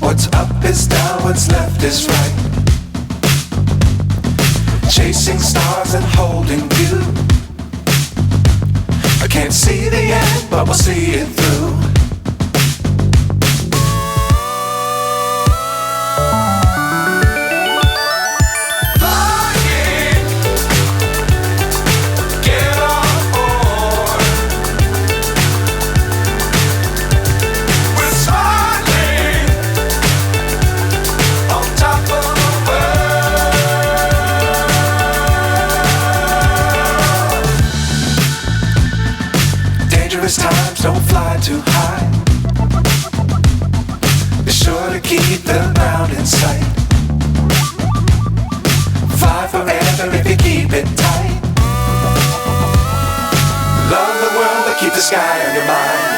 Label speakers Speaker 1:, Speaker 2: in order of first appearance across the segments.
Speaker 1: What's up is down, what's left is right. Chasing stars and holding you. I can't see the end, but we'll see it through. Times don't fly too high. Be sure to keep the ground in sight. Fly forever if you keep it tight. Love the world but keep the sky on your mind.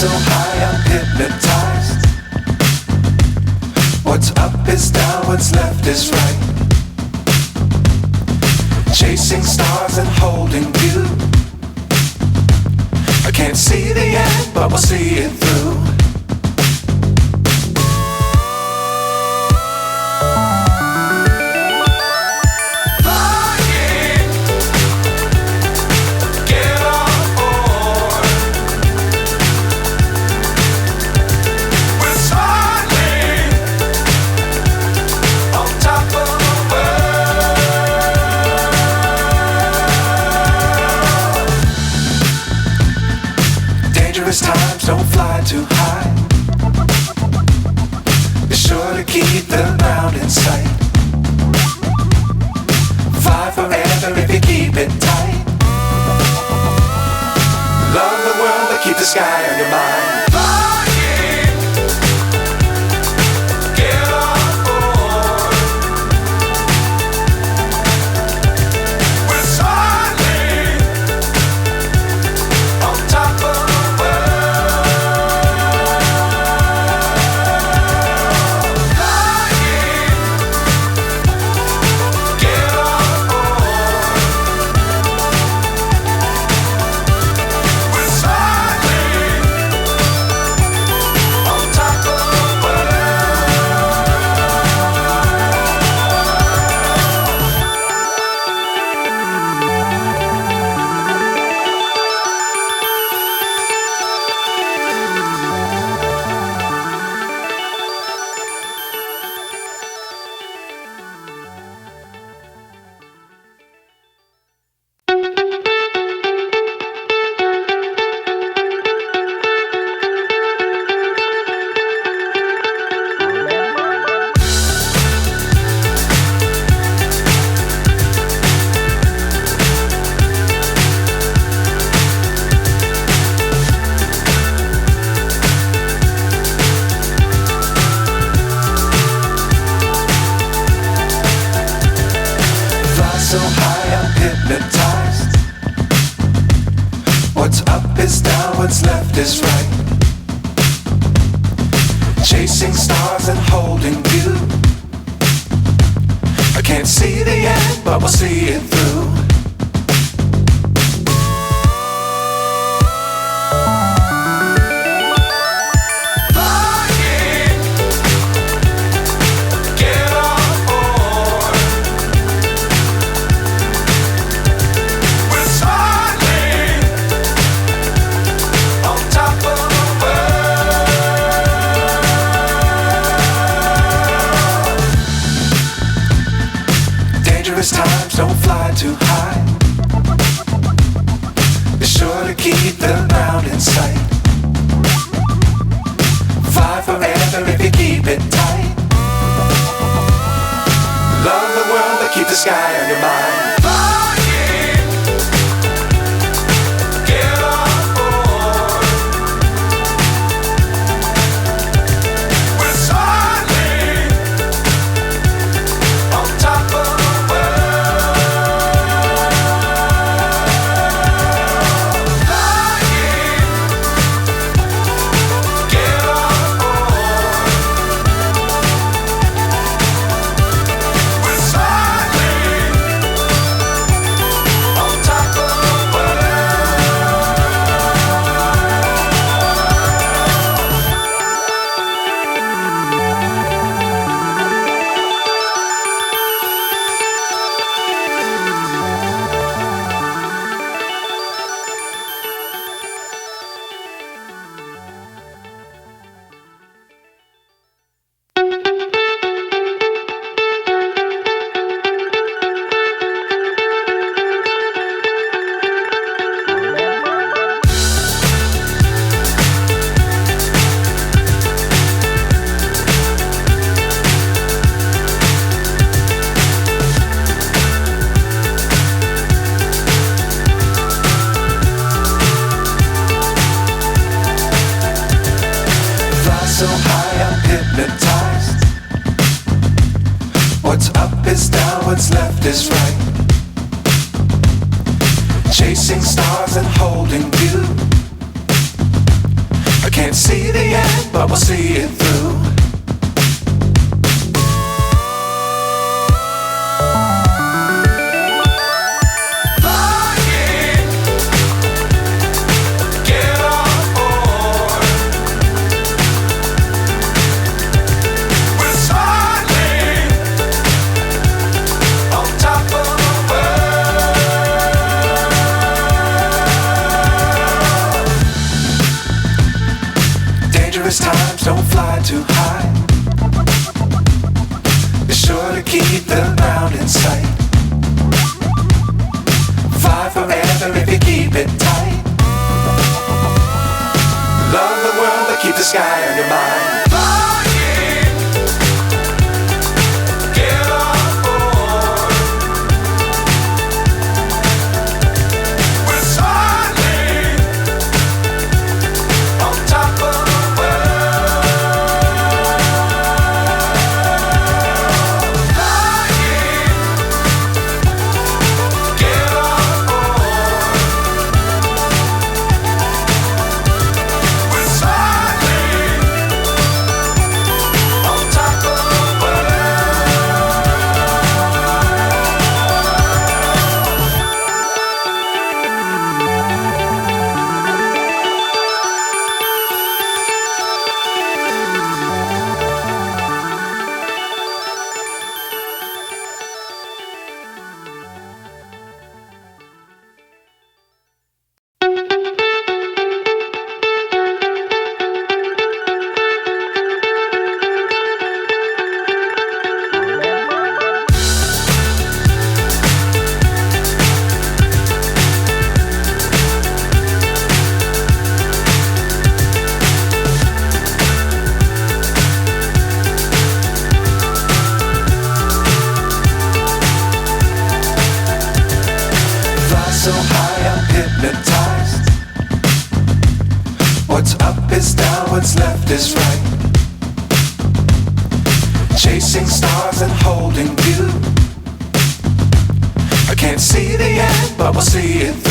Speaker 1: So high I'm hypnotized. What's up is down, what's left is right. Chasing stars and holding you. I can't see the end, but we'll see it through. Times don't fly too high. Be sure to keep the ground in sight. Fly forever if you keep it tight. Love the world but keep the sky on your mind. So high I'm hypnotized. What's up is down, what's left is right. Chasing stars and holding you. I can't see the end, but we'll see it through. fly too high. Be sure to keep the ground in sight. Fly forever if you keep it tight. Love the world but keep the sky on your mind. So high I'm hypnotized. What's up is down, what's left is right. Chasing stars and holding you. I can't see the end, but we'll see it through. Times don't fly too high. Be sure to keep the ground in sight. Fly forever if you keep it tight. Love the world but keep the sky on your mind. So high I'm hypnotized. What's up is down, what's left is right. Chasing stars and holding you. I can't see the end, but we'll see it through.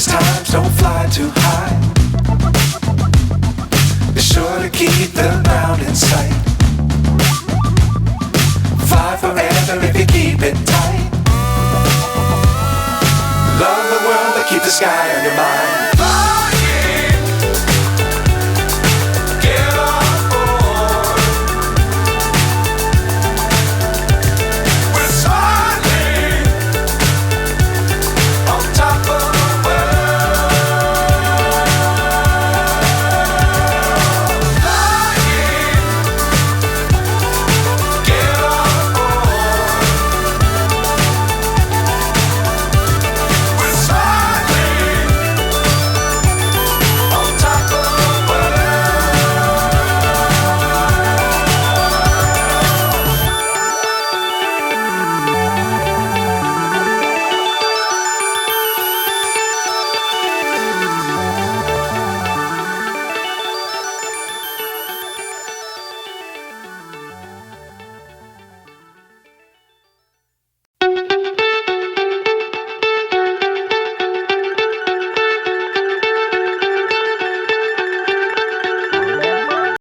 Speaker 1: Times don't fly too high. Be sure to keep the ground in sight. Fly forever if you keep it tight. Love the world keep the sky on your mind.